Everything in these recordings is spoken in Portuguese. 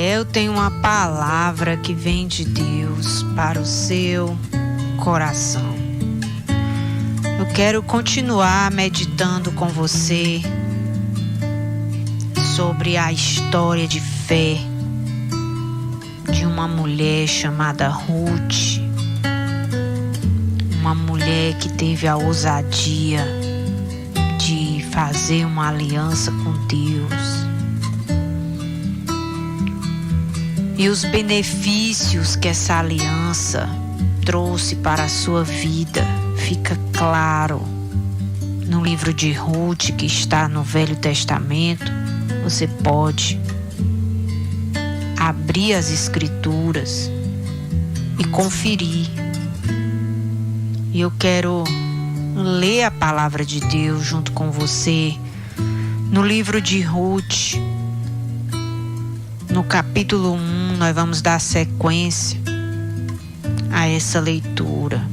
Eu tenho uma palavra que vem de Deus para o seu coração. Eu quero continuar meditando com você sobre a história de fé de uma mulher chamada Ruth. Uma mulher que teve a ousadia de fazer uma aliança com Deus. E os benefícios que essa aliança trouxe para a sua vida fica claro no livro de Ruth, que está no Velho Testamento. Você pode abrir as Escrituras e conferir. E eu quero ler a palavra de Deus junto com você no livro de Ruth. No capítulo 1, nós vamos dar sequência a essa leitura.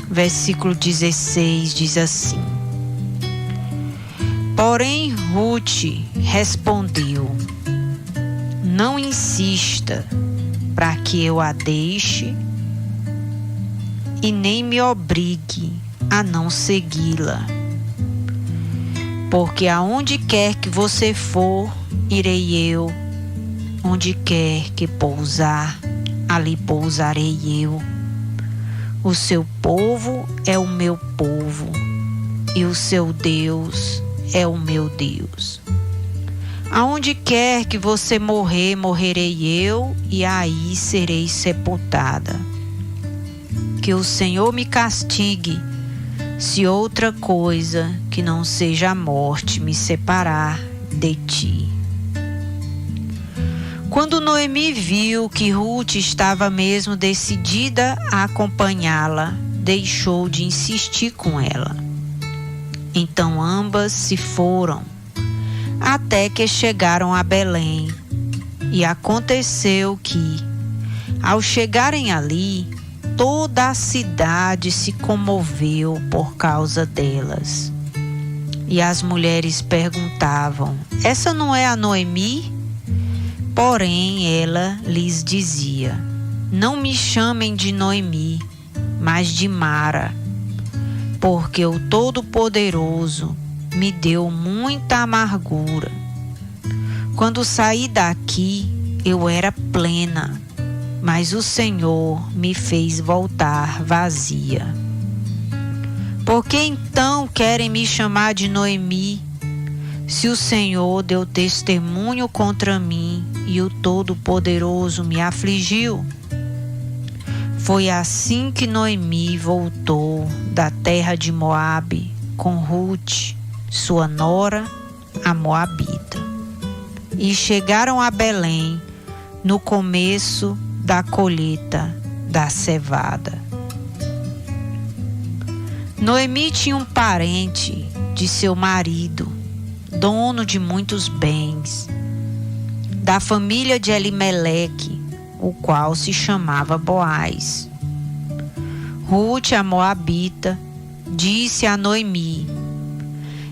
Versículo 16 diz assim: Porém, Ruth respondeu: Não insista para que eu a deixe e nem me obrigue a não segui-la. Porque aonde quer que você for, irei eu, onde quer que pousar, ali pousarei eu. O seu povo é o meu povo, e o seu Deus é o meu Deus. Aonde quer que você morrer, morrerei eu, e aí serei sepultada. Que o Senhor me castigue, se outra coisa que não seja a morte me separar de ti. Quando Noemi viu que Ruth estava mesmo decidida a acompanhá-la, deixou de insistir com ela. Então ambas se foram, até que chegaram a Belém. E aconteceu que, ao chegarem ali, toda a cidade se comoveu por causa delas. E as mulheres perguntavam: Essa não é a Noemi? Porém, ela lhes dizia: Não me chamem de Noemi, mas de Mara, porque o Todo-Poderoso me deu muita amargura. Quando saí daqui, eu era plena, mas o Senhor me fez voltar vazia. Por que então querem me chamar de Noemi, se o Senhor deu testemunho contra mim e o Todo-Poderoso me afligiu? Foi assim que Noemi voltou da terra de Moabe com Ruth, sua nora, a moabita. E chegaram a Belém no começo da colheita da cevada. Noemi tinha um parente de seu marido, dono de muitos bens, da família de Elimeleque, o qual se chamava Boaz. Ruth, a moabita, disse a Noemi: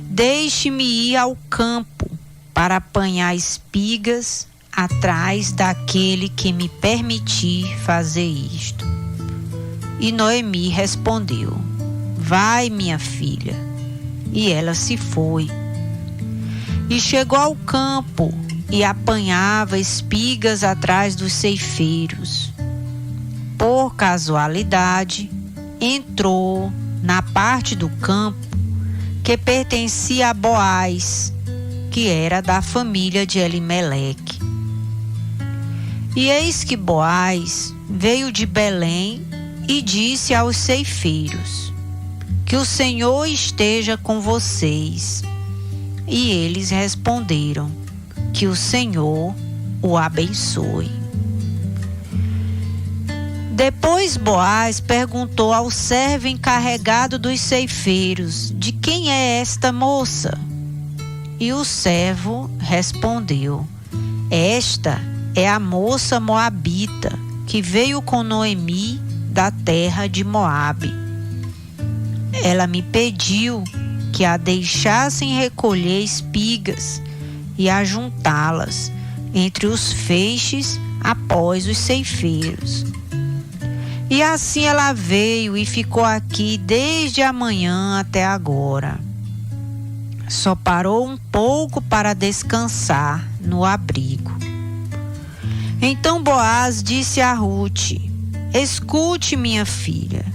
Deixe-me ir ao campo para apanhar espigas atrás daquele que me permitir fazer isto. E Noemi respondeu: Vai, minha filha. E ela se foi. E chegou ao campo e apanhava espigas atrás dos ceifeiros. Por casualidade, entrou na parte do campo que pertencia a Boaz, que era da família de Elimeleque. E eis que Boaz veio de Belém e disse aos ceifeiros: Que o Senhor esteja com vocês. E eles responderam: Que o Senhor o abençoe. Depois Boaz perguntou ao servo encarregado dos ceifeiros: De quem é esta moça? E o servo respondeu: Esta é a moça moabita que veio com Noemi da terra de Moabe. Ela me pediu que a deixassem recolher espigas e ajuntá-las, entre os feixes após os ceifeiros. E assim ela veio e ficou aqui desde a manhã até agora. Só parou um pouco para descansar no abrigo. Então Boaz disse a Ruth: escute, minha filha,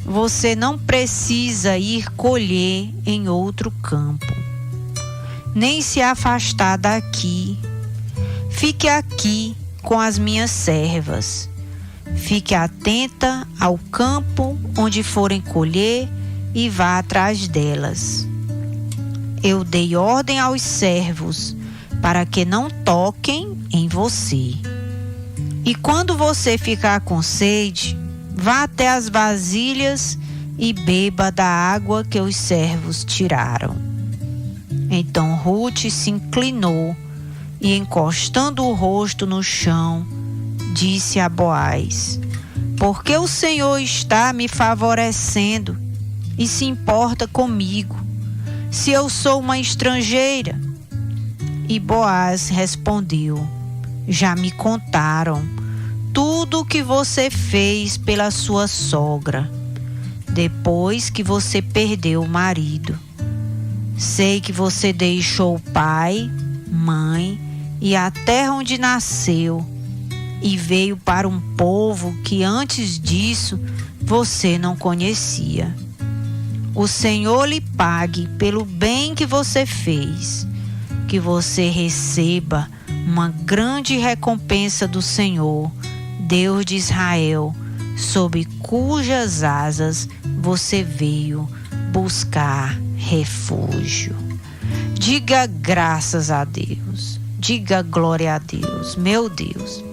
você não precisa ir colher em outro campo, nem se afastar daqui. Fique aqui com as minhas servas. Fique atenta ao campo onde forem colher e vá atrás delas. Eu dei ordem aos servos para que não toquem em você. E quando você ficar com sede, vá até as vasilhas e beba da água que os servos tiraram. Então Ruth se inclinou e, encostando o rosto no chão, disse a Boaz: porque o Senhor está me favorecendo e se importa comigo, se eu sou uma estrangeira? E Boaz respondeu: já me contaram tudo o que você fez pela sua sogra, depois que você perdeu o marido. Sei que você deixou pai, mãe e a terra onde nasceu e veio para um povo que antes disso você não conhecia. O Senhor lhe pague pelo bem que você fez, que você receba uma grande recompensa do Senhor, Deus de Israel, sob cujas asas você veio buscar refúgio. Diga graças a Deus, diga glória a Deus. Meu Deus,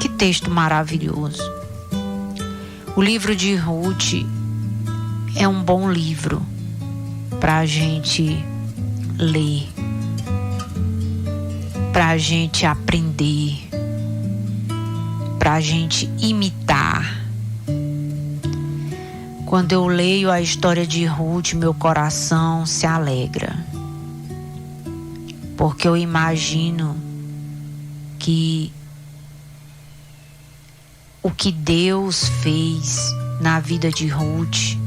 que texto maravilhoso. O livro de Ruth é um bom livro para a gente ler, para a gente aprender, para a gente imitar. Quando eu leio a história de Ruth, meu coração se alegra, porque eu imagino que o que Deus fez na vida de Ruth,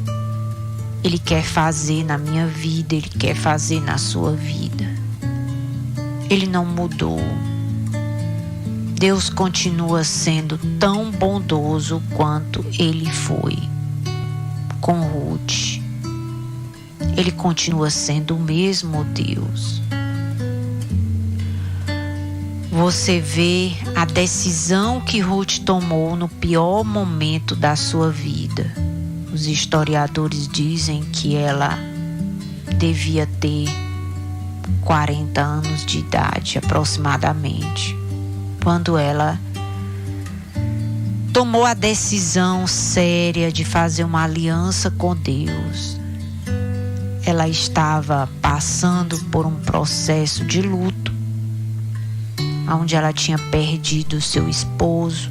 Ele quer fazer na minha vida, Ele quer fazer na sua vida. Ele não mudou. Deus continua sendo tão bondoso quanto Ele foi com Ruth. Ele continua sendo o mesmo Deus. Você vê a decisão que Ruth tomou no pior momento da sua vida. Os historiadores dizem que ela devia ter 40 anos de idade aproximadamente, quando ela tomou a decisão séria de fazer uma aliança com Deus. Ela estava passando por um processo de luto, onde ela tinha perdido seu esposo.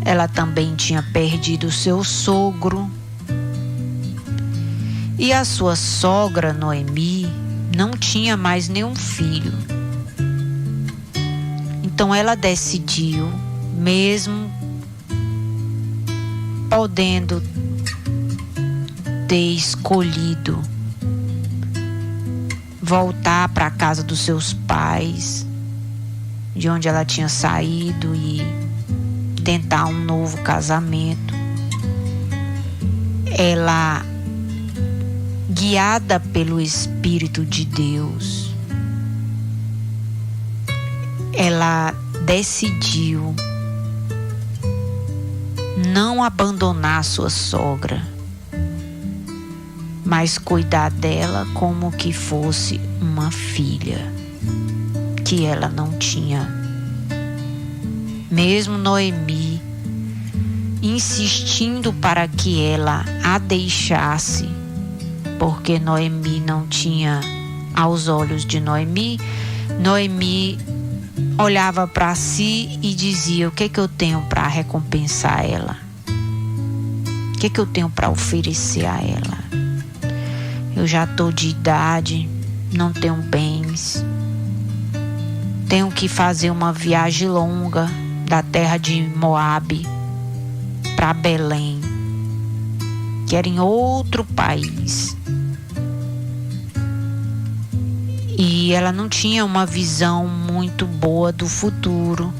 Ela também tinha perdido seu sogro. E a sua sogra, Noemi, não tinha mais nenhum filho. Então ela decidiu, mesmo podendo ter escolhido voltar para a casa dos seus pais, de onde ela tinha saído, e tentar um novo casamento, ela, guiada pelo Espírito de Deus, ela decidiu não abandonar sua sogra, mas cuidar dela como que fosse uma filha que ela não tinha. Mesmo Noemi insistindo para que ela a deixasse, porque Noemi não tinha, aos olhos de Noemi, Noemi olhava para si e dizia: o que é que eu tenho para recompensar ela? O que é que eu tenho para oferecer a ela? Eu já estou de idade, não tenho bens, tenho que fazer uma viagem longa da terra de Moabe para Belém, que era em outro país. E ela não tinha uma visão muito boa do futuro.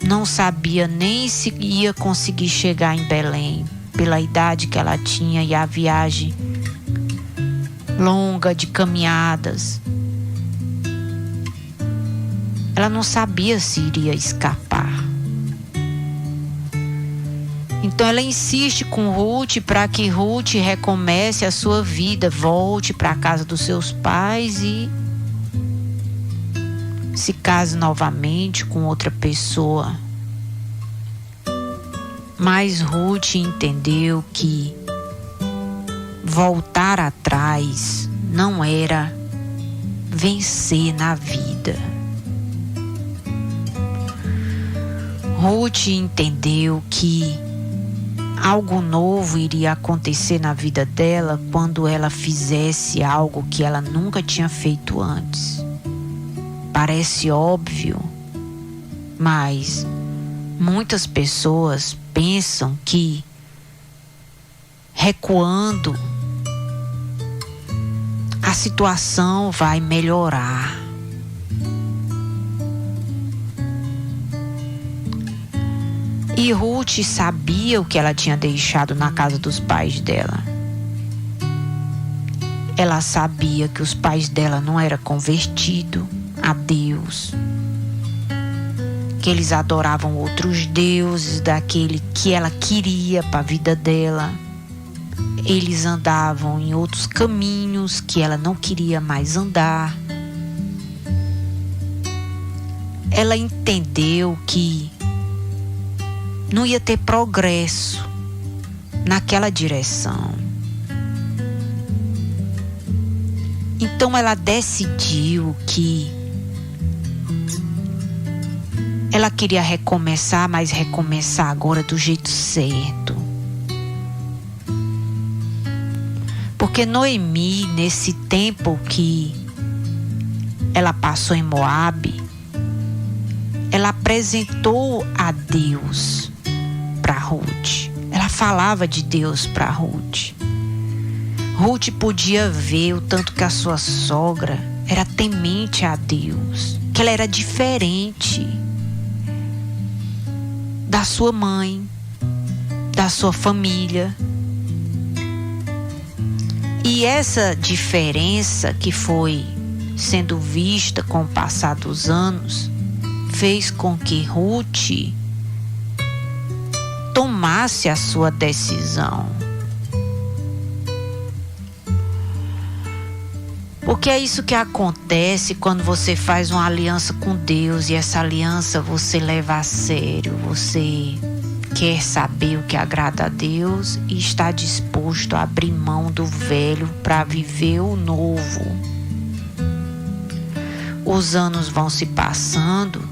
Não sabia nem se ia conseguir chegar em Belém, pela idade que ela tinha e a viagem longa de caminhadas. Ela não sabia se iria escapar. Então ela insiste com Ruth para que Ruth recomece a sua vida, volte para a casa dos seus pais e se case novamente com outra pessoa. Mas Ruth entendeu que voltar atrás não era vencer na vida. Ruth entendeu que algo novo iria acontecer na vida dela quando ela fizesse algo que ela nunca tinha feito antes. Parece óbvio, mas muitas pessoas pensam que recuando a situação vai melhorar. E Ruth sabia o que ela tinha deixado na casa dos pais dela. Ela sabia que os pais dela não eram convertidos a Deus, que eles adoravam outros deuses daquele que ela queria para a vida dela. Eles andavam em outros caminhos que ela não queria mais andar. Ela entendeu que não ia ter progresso naquela direção. Então ela decidiu que ela queria recomeçar, mas recomeçar agora do jeito certo. Porque Noemi, nesse tempo que ela passou em Moabe, ela apresentou a Deus para Ruth. Ela falava de Deus para Ruth. Ruth podia ver o tanto que a sua sogra era temente a Deus, que ela era diferente da sua mãe, da sua família. E essa diferença que foi sendo vista com o passar dos anos fez com que Ruth tomasse a sua decisão. Porque é isso que acontece quando você faz uma aliança com Deus e essa aliança você leva a sério, você quer saber o que agrada a Deus e está disposto a abrir mão do velho para viver o novo. Os anos vão se passando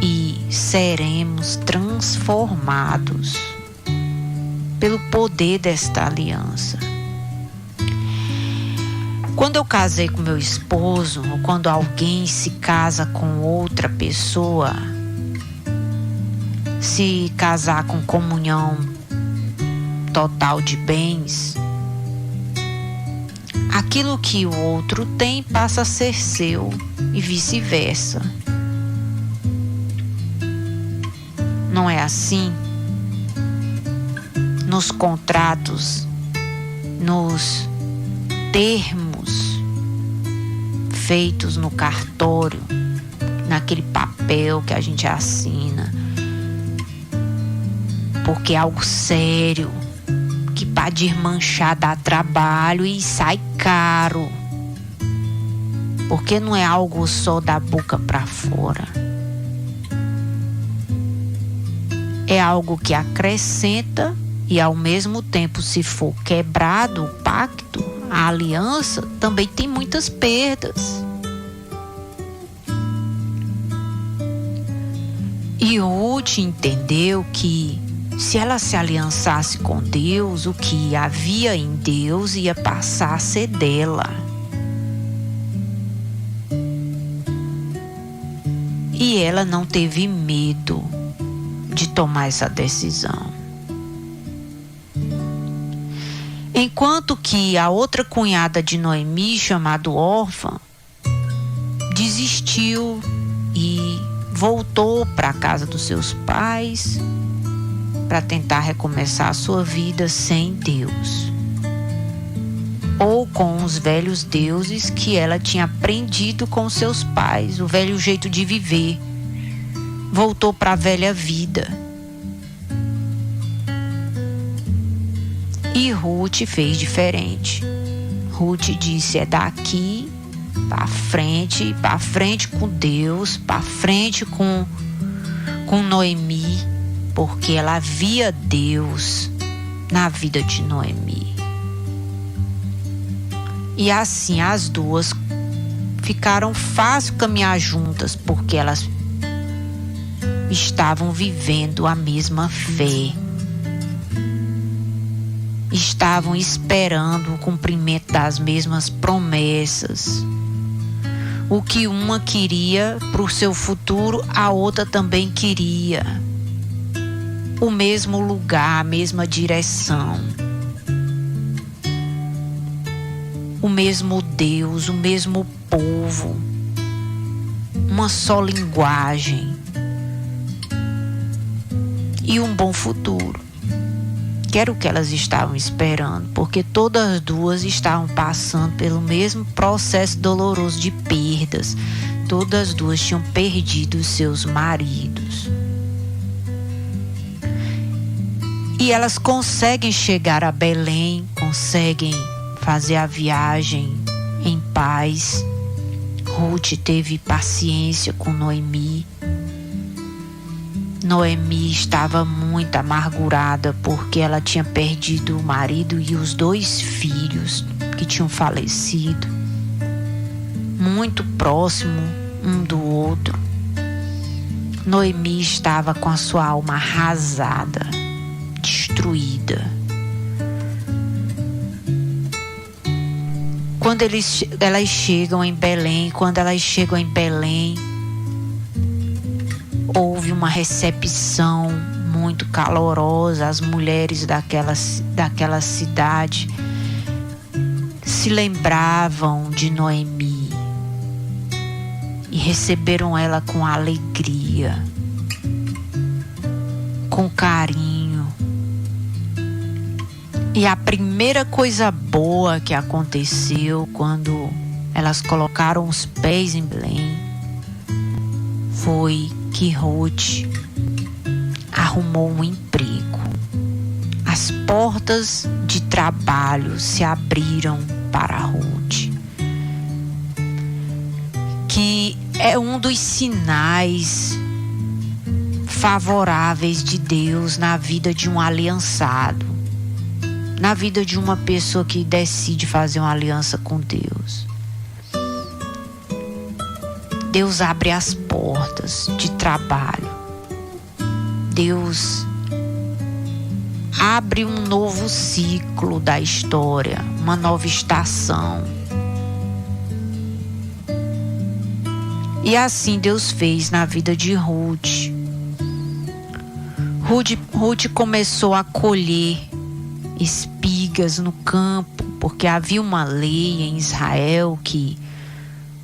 e seremos transformados pelo poder desta aliança. Quando eu casei com meu esposo, ou quando alguém se casa com outra pessoa, se casar com comunhão total de bens, aquilo que o outro tem passa a ser seu e vice-versa. Não é assim? Nos contratos, nos termos feitos no cartório, naquele papel que a gente assina, porque é algo sério, que pode manchar, dá trabalho e sai caro, porque não é algo só da boca para fora. É algo que acrescenta e ao mesmo tempo, se for quebrado o pacto, a aliança, também tem muitas perdas. E Ruth entendeu que se ela se aliançasse com Deus, o que havia em Deus ia passar a ser dela. E ela não teve medo de tomar essa decisão. Enquanto que a outra cunhada de Noemi, chamada Orfa, desistiu e voltou para a casa dos seus pais para tentar recomeçar a sua vida sem Deus, ou com os velhos deuses que ela tinha aprendido com seus pais, o velho jeito de viver. Voltou para a velha vida. E Ruth fez diferente. Ruth disse: é daqui para frente com Deus, para frente com Noemi, porque ela via Deus na vida de Noemi. E assim as duas ficaram fácil caminhar juntas, porque elas estavam vivendo a mesma fé. Estavam esperando o cumprimento das mesmas promessas. O que uma queria para o seu futuro, a outra também queria. O mesmo lugar, a mesma direção. O mesmo Deus, o mesmo povo. Uma só linguagem. E um bom futuro. Que era o que elas estavam esperando, porque todas as duas estavam passando pelo mesmo processo doloroso de perdas. Todas as duas tinham perdido os seus maridos. E elas conseguem chegar a Belém, conseguem fazer a viagem em paz. Ruth teve paciência com Noemi. Noemi estava muito amargurada porque ela tinha perdido o marido e os 2 filhos que tinham falecido, muito próximo um do outro. Noemi estava com a sua alma arrasada, destruída. Quando elas chegam em Belém, houve uma recepção muito calorosa. As mulheres daquela cidade se lembravam de Noemi e receberam ela com alegria, com carinho. E a primeira coisa boa que aconteceu quando elas colocaram os pés em Belém foi que Ruth arrumou um emprego. As portas de trabalho se abriram para Ruth, que é um dos sinais favoráveis de Deus na vida de um aliançado, na vida de uma pessoa que decide fazer uma aliança com Deus. Deus abre as portas de trabalho. Deus abre um novo ciclo da história, uma nova estação. E assim Deus fez na vida de Ruth. Ruth começou a colher espigas no campo, porque havia uma lei em Israel que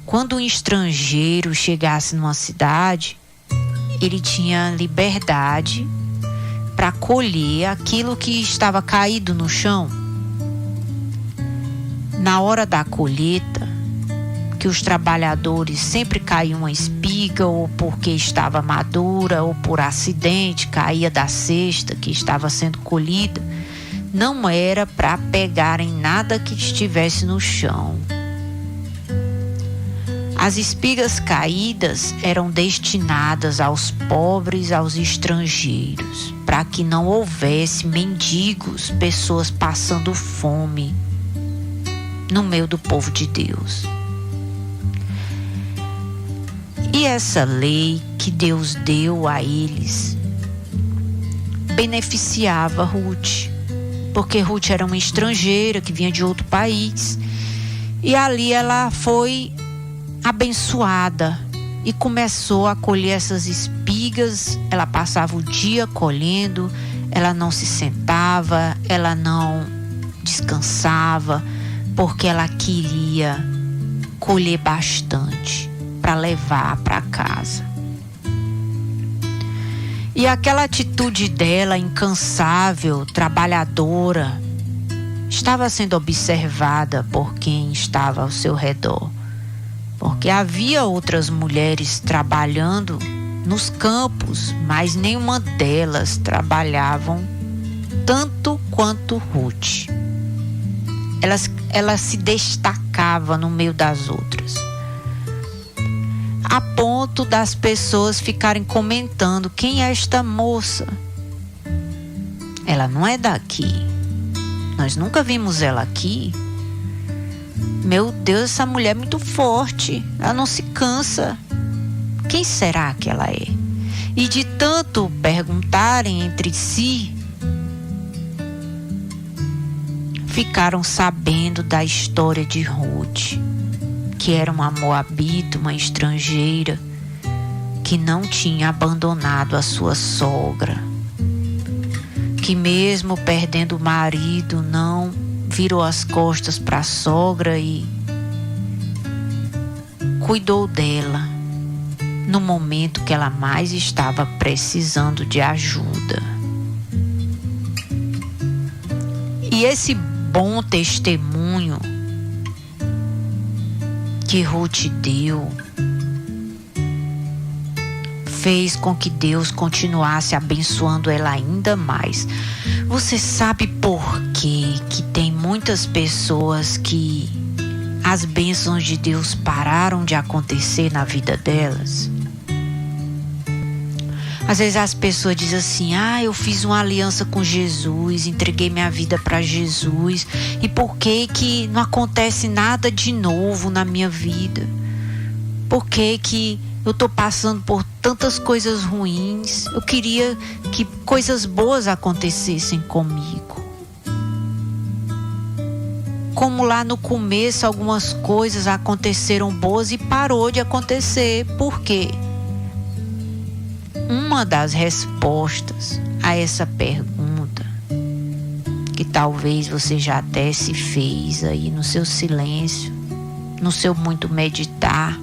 quando um estrangeiro chegasse numa cidade, ele tinha liberdade para colher aquilo que estava caído no chão. Na hora da colheita, que os trabalhadores sempre caíam uma espiga, ou porque estava madura, ou por acidente, caía da cesta que estava sendo colhida, não era para pegarem nada que estivesse no chão. As espigas caídas eram destinadas aos pobres, aos estrangeiros, para que não houvesse mendigos, pessoas passando fome no meio do povo de Deus. E essa lei que Deus deu a eles beneficiava Ruth, porque Ruth era uma estrangeira que vinha de outro país, e ali ela foi abençoada e começou a colher essas espigas. Ela passava o dia colhendo, ela não se sentava, ela não descansava, porque ela queria colher bastante para levar para casa. E aquela atitude dela, incansável, trabalhadora, estava sendo observada por quem estava ao seu redor. Porque havia outras mulheres trabalhando nos campos, mas nenhuma delas trabalhavam tanto quanto Ruth. Ela se destacava no meio das outras, a ponto das pessoas ficarem comentando: quem é esta moça? Ela não é daqui. Nós nunca vimos ela aqui. Meu Deus, essa mulher é muito forte. Ela não se cansa. Quem será que ela é? E de tanto perguntarem entre si, ficaram sabendo da história de Ruth, que era uma moabita, uma estrangeira, que não tinha abandonado a sua sogra, que mesmo perdendo o marido, não virou as costas para a sogra e cuidou dela no momento que ela mais estava precisando de ajuda. E esse bom testemunho que Ruth deu fez com que Deus continuasse abençoando ela ainda mais. Você sabe por quê que tem muitas pessoas que as bênçãos de Deus pararam de acontecer na vida delas? Às vezes as pessoas dizem assim: eu fiz uma aliança com Jesus, entreguei minha vida para Jesus, e por que não acontece nada de novo na minha vida? Por que eu estou passando por tantas coisas ruins? Eu queria que coisas boas acontecessem comigo. Como lá no começo algumas coisas aconteceram boas e parou de acontecer. Por quê? Uma das respostas a essa pergunta, que talvez você já até se fez aí no seu silêncio, no seu muito meditar,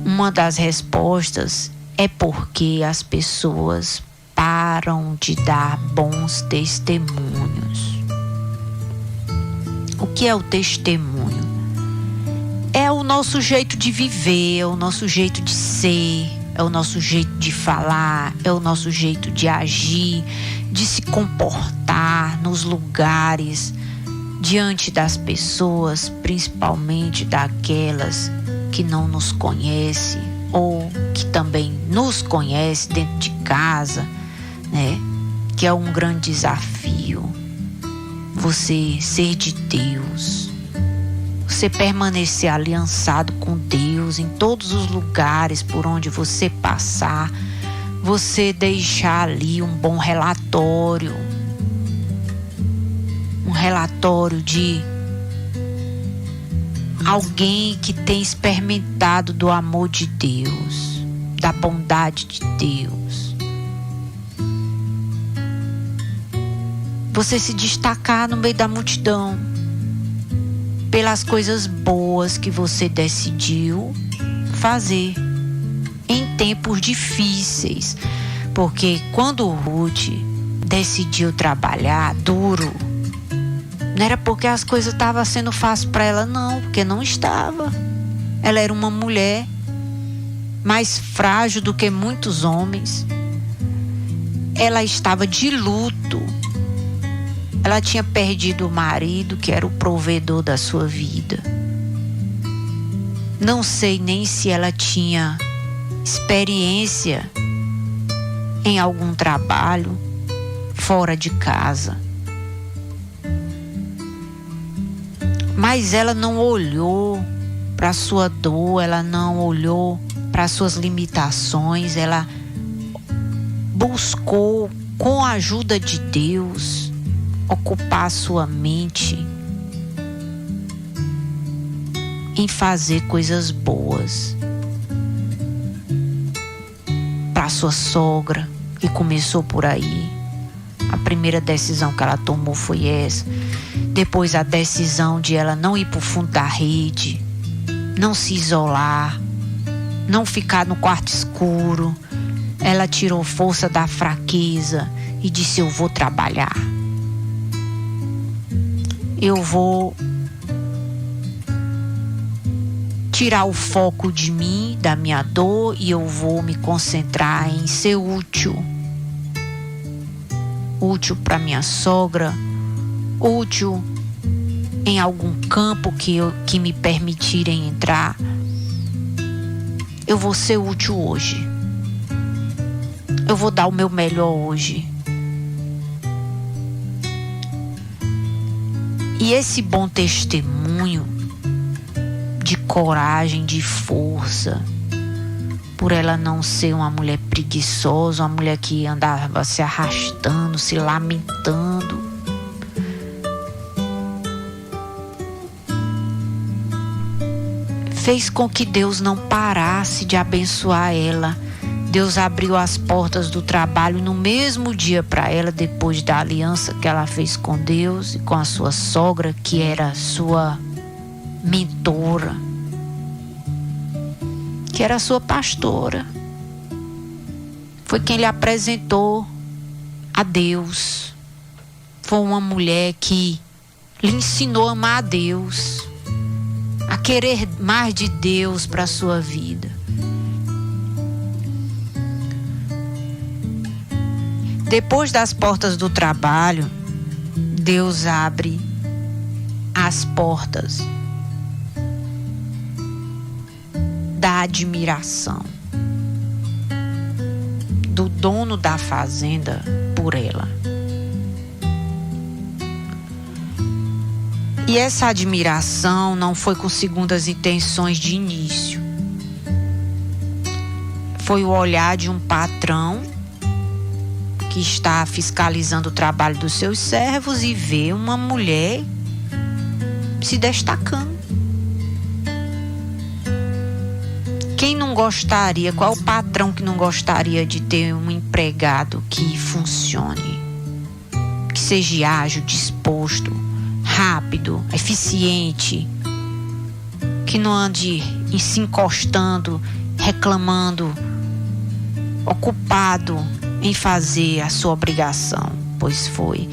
uma das respostas é porque as pessoas param de dar bons testemunhos. O que é o testemunho? É o nosso jeito de viver, é o nosso jeito de ser, é o nosso jeito de falar, é o nosso jeito de agir, de se comportar nos lugares, diante das pessoas, principalmente daquelas que não nos conhecem ou que também nos conhecem dentro de casa, né? Que é um grande desafio. Você ser de Deus, você permanecer aliançado com Deus em todos os lugares por onde você passar, você deixar ali um bom relatório, um relatório de alguém que tem experimentado do amor de Deus, da bondade de Deus. Você se destacar no meio da multidão pelas coisas boas que você decidiu fazer em tempos difíceis. Porque quando Ruth decidiu trabalhar duro, não era porque as coisas estavam sendo fáceis para ela, não, porque não estava. Ela era uma mulher mais frágil do que muitos homens. Ela estava de luto. Ela tinha perdido o marido, que era o provedor da sua vida. Não sei nem se ela tinha experiência em algum trabalho fora de casa. Mas ela não olhou para a sua dor, ela não olhou para as suas limitações, ela buscou, com a ajuda de Deus, ocupar a sua mente em fazer coisas boas. sua sogra, que começou por aí. A primeira decisão que ela tomou foi essa. Depois a decisão de ela não ir para o fundo da rede, não se isolar, não ficar no quarto escuro. Ela tirou força da fraqueza e disse: eu vou trabalhar. Eu vou tirar o foco de mim, da minha dor, e eu vou me concentrar em ser útil. Útil para minha sogra, útil em algum campo que me permitirem entrar. Eu vou ser útil hoje. Eu vou dar o meu melhor hoje. E esse bom testemunho de coragem, de força, por ela não ser uma mulher preguiçosa, uma mulher que andava se arrastando, se lamentando, fez com que Deus não parasse de abençoar ela. Deus abriu as portas do trabalho no mesmo dia para ela, depois da aliança que ela fez com Deus e com a sua sogra, que era sua mentora, que era sua pastora. Foi quem lhe apresentou a Deus. Foi uma mulher que lhe ensinou a amar a Deus, a querer mais de Deus para a sua vida. Depois das portas do trabalho, Deus abre as portas da admiração do dono da fazenda por ela. E essa admiração não foi com segundas intenções de início. Foi o olhar de um patrão que está fiscalizando o trabalho dos seus servos e vê uma mulher se destacando. Quem não gostaria, qual o patrão que não gostaria de ter um empregado que funcione, que seja ágil, disposto, rápido, eficiente, que não ande se encostando, reclamando, ocupado em fazer a sua obrigação? Pois foi.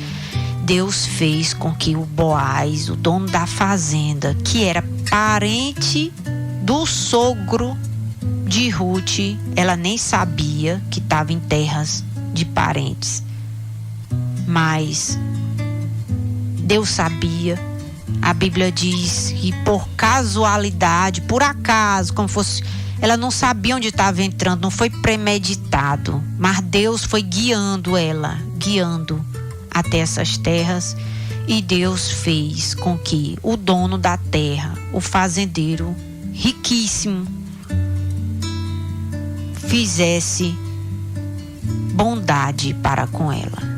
Deus fez com que o Boaz, o dono da fazenda, que era parente do sogro de Ruth, ela nem sabia que estava em terras de parentes, mas Deus sabia. A Bíblia diz que por casualidade, por acaso, como fosse, ela não sabia onde estava entrando, não foi premeditado, mas Deus foi guiando ela, guiando até essas terras, e Deus fez com que o dono da terra, o fazendeiro riquíssimo, fizesse bondade para com ela.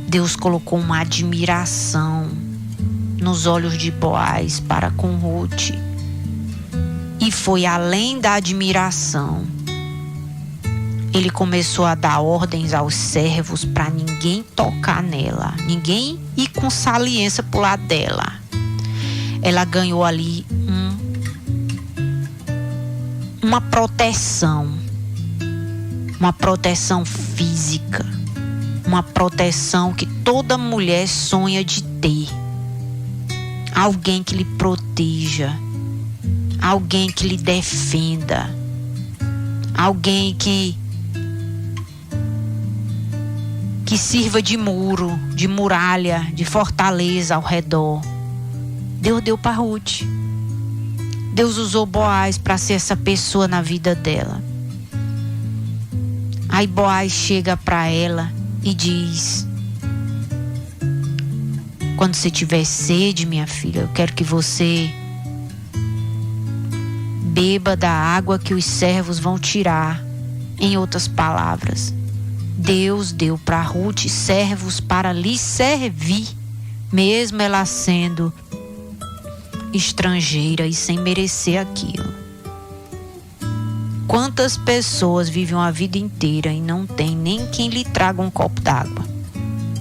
Deus colocou uma admiração nos olhos de Boaz para com Ruth. E foi além da admiração. Ele começou a dar ordens aos servos para ninguém tocar nela, ninguém ir com saliência pro lado dela. Ela ganhou ali uma proteção física, uma proteção que toda mulher sonha de ter. Alguém que lhe proteja, alguém que lhe defenda, alguém que sirva de muro, de muralha, de fortaleza ao redor. Deus deu para Ruth. Deus usou Boaz para ser essa pessoa na vida dela. Aí Boaz chega para ela e diz: quando você tiver sede, minha filha, eu quero que você beba da água que os servos vão tirar. Em outras palavras, Deus deu para Ruth servos para lhe servir, mesmo ela sendo estrangeira e sem merecer aquilo. Quantas pessoas vivem uma vida inteira e não tem nem quem lhe traga um copo d'água?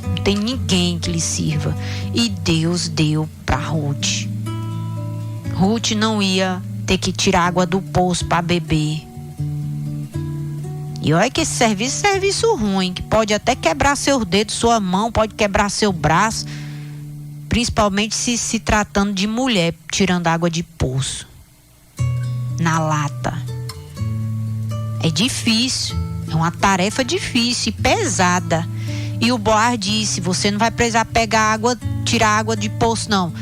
Não tem ninguém que lhe sirva. E Deus deu para Ruth. Ruth não ia ter que tirar água do poço para beber. E olha que esse serviço é serviço ruim, que pode até quebrar seus dedos, sua mão, pode quebrar seu braço, principalmente se tratando de mulher tirando água de poço na lata. É difícil, é uma tarefa difícil e pesada. E o Boaz disse: você não vai precisar pegar água, tirar água de poço não.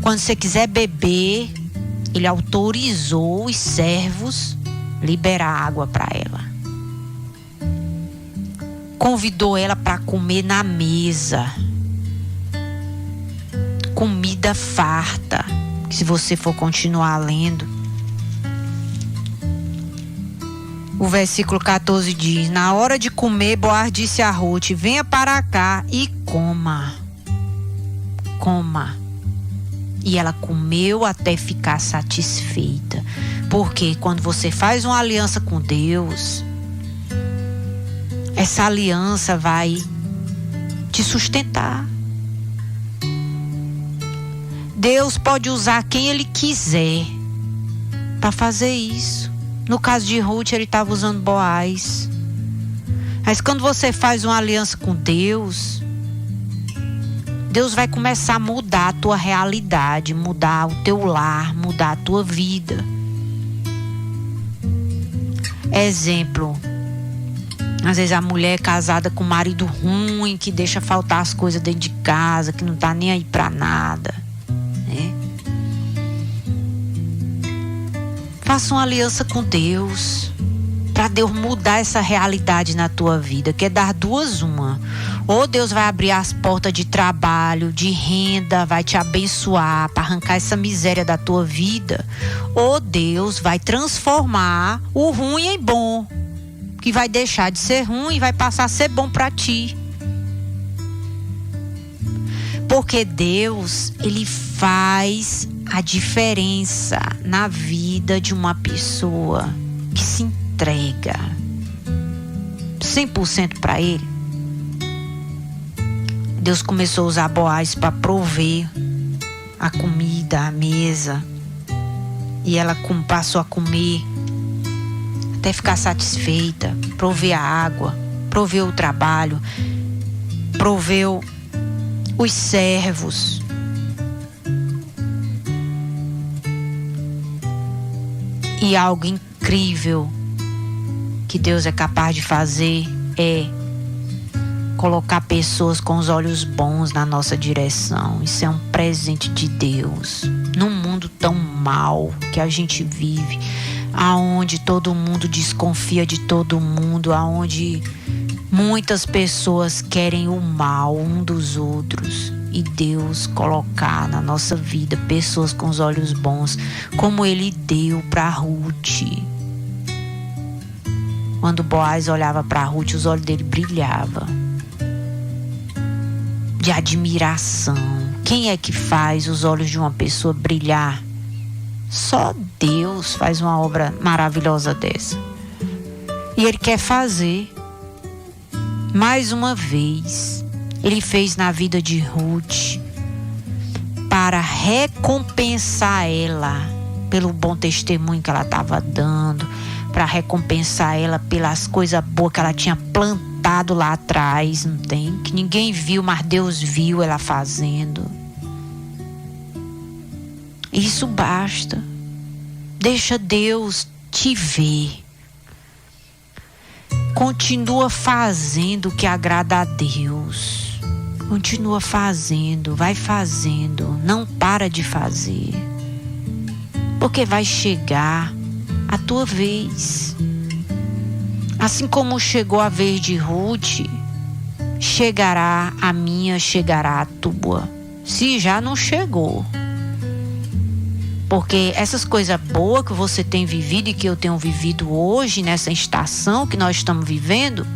Quando você quiser beber, ele autorizou os servos liberar água para ela. Convidou ela para comer na mesa. Comida farta. Se você for continuar lendo, o versículo 14 diz: na hora de comer, Boaz disse a Ruth: venha para cá e coma. Coma. E ela comeu até ficar satisfeita. Porque quando você faz uma aliança com Deus, essa aliança vai te sustentar. Deus pode usar quem Ele quiser para fazer isso. No caso de Ruth, Ele estava usando Boaz. Mas quando você faz uma aliança com Deus, Deus vai começar a mudar a tua realidade, mudar o teu lar, mudar a tua vida. Exemplo. Às vezes a mulher é casada com um marido ruim, que deixa faltar as coisas dentro de casa, que não tá nem aí pra nada, né? Faça uma aliança com Deus, para Deus mudar essa realidade na tua vida, que é dar duas uma. Ou Deus vai abrir as portas de trabalho, de renda, vai te abençoar para arrancar essa miséria da tua vida. Ou Deus vai transformar o ruim em bom, que vai deixar de ser ruim e vai passar a ser bom para ti. Porque Deus, Ele faz a diferença na vida de uma pessoa que se entrega 100% para Ele. Deus começou a usar Boaz para prover a comida, a mesa. E ela passou a comer até ficar satisfeita, prover a água, prover o trabalho, proveu os servos. E algo incrível que Deus é capaz de fazer é colocar pessoas com os olhos bons na nossa direção. Isso é um presente de Deus. Num mundo tão mal que a gente vive, aonde todo mundo desconfia de todo mundo, aonde muitas pessoas querem o mal um dos outros, e Deus colocar na nossa vida pessoas com os olhos bons, como Ele deu para Ruth. Quando Boaz olhava para Ruth, os olhos dele brilhavam de admiração. Quem é que faz os olhos de uma pessoa brilhar? Só Deus faz uma obra maravilhosa dessa. E Ele quer fazer. Mais uma vez, Ele fez na vida de Ruth para recompensar ela pelo bom testemunho que ela estava dando, para recompensar ela pelas coisas boas que ela tinha plantado lá atrás, não tem? Que ninguém viu, mas Deus viu ela fazendo. Isso basta. Deixa Deus te ver. Continua fazendo o que agrada a Deus. Continua fazendo, vai fazendo. Não para de fazer. Porque vai chegar a tua vez. Assim como chegou a vez de Ruth, chegará a minha, chegará a tua. Se já não chegou. Porque essas coisas boas que você tem vivido e que eu tenho vivido hoje, nessa estação que nós estamos vivendo,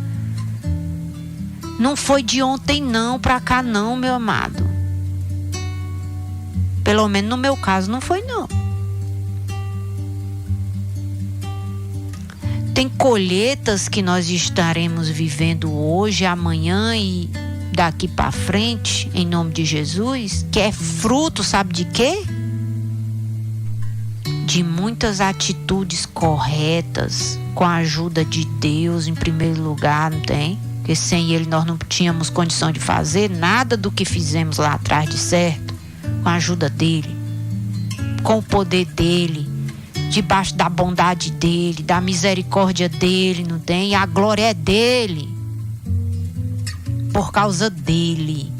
não foi de ontem não, pra cá não, meu amado. Pelo menos no meu caso não foi não. Tem colheitas que nós estaremos vivendo hoje, amanhã e daqui para frente, em nome de Jesus, que é fruto, sabe de quê? De muitas atitudes corretas, com a ajuda de Deus em primeiro lugar, não tem? Porque sem Ele nós não tínhamos condição de fazer nada do que fizemos lá atrás de certo, com a ajuda dEle, com o poder dEle, debaixo da bondade dEle, da misericórdia dEle, não tem? E a glória é dEle, por causa dEle.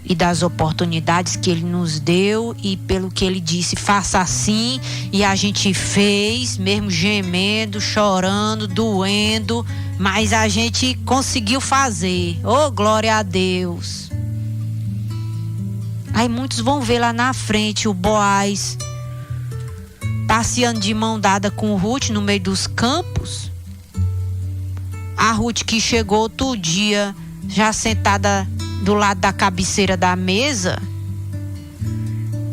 E das oportunidades que Ele nos deu e pelo que Ele disse, faça assim, e a gente fez, mesmo gemendo, chorando, doendo, mas a gente conseguiu fazer. Oh, glória a Deus! Aí muitos vão ver lá na frente o Boaz passeando de mão dada com Ruth no meio dos campos. A Ruth que chegou outro dia já sentada do lado da cabeceira da mesa,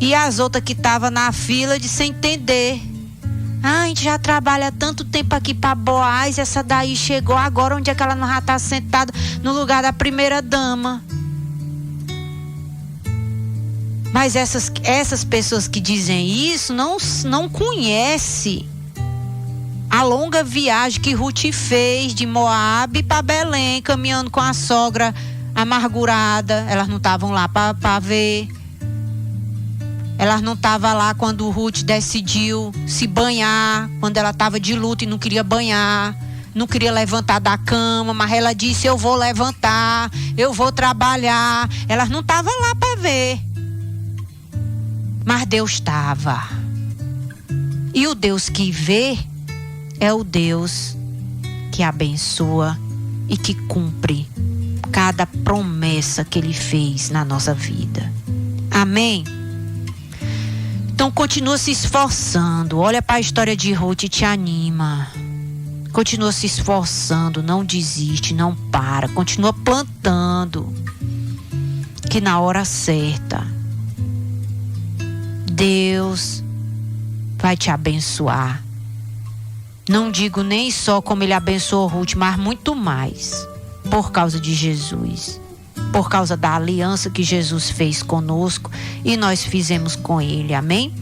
e as outras que estavam na fila de sem entender. A gente já trabalha tanto tempo aqui para Boaz, essa daí chegou agora, onde é que ela não já está sentada no lugar da primeira dama? Mas essas pessoas que dizem isso não conhecem a longa viagem que Ruth fez de Moabe para Belém, caminhando com a sogra amargurada. Elas não estavam lá para ver. Elas não estavam lá quando Ruth decidiu se banhar, quando ela estava de luto e não queria banhar, não queria levantar da cama, mas ela disse: eu vou levantar, eu vou trabalhar. Elas não estavam lá para ver, mas Deus estava. E o Deus que vê é o Deus que abençoa e que cumpre cada promessa que Ele fez na nossa vida. Amém? Então continua se esforçando. Olha para a história de Ruth e te anima. Continua se esforçando, não desiste, não para. Continua plantando, que na hora certa Deus vai te abençoar. Não digo nem só como Ele abençoou Ruth, mas muito mais. Por causa de Jesus, por causa da aliança que Jesus fez conosco e nós fizemos com Ele, amém?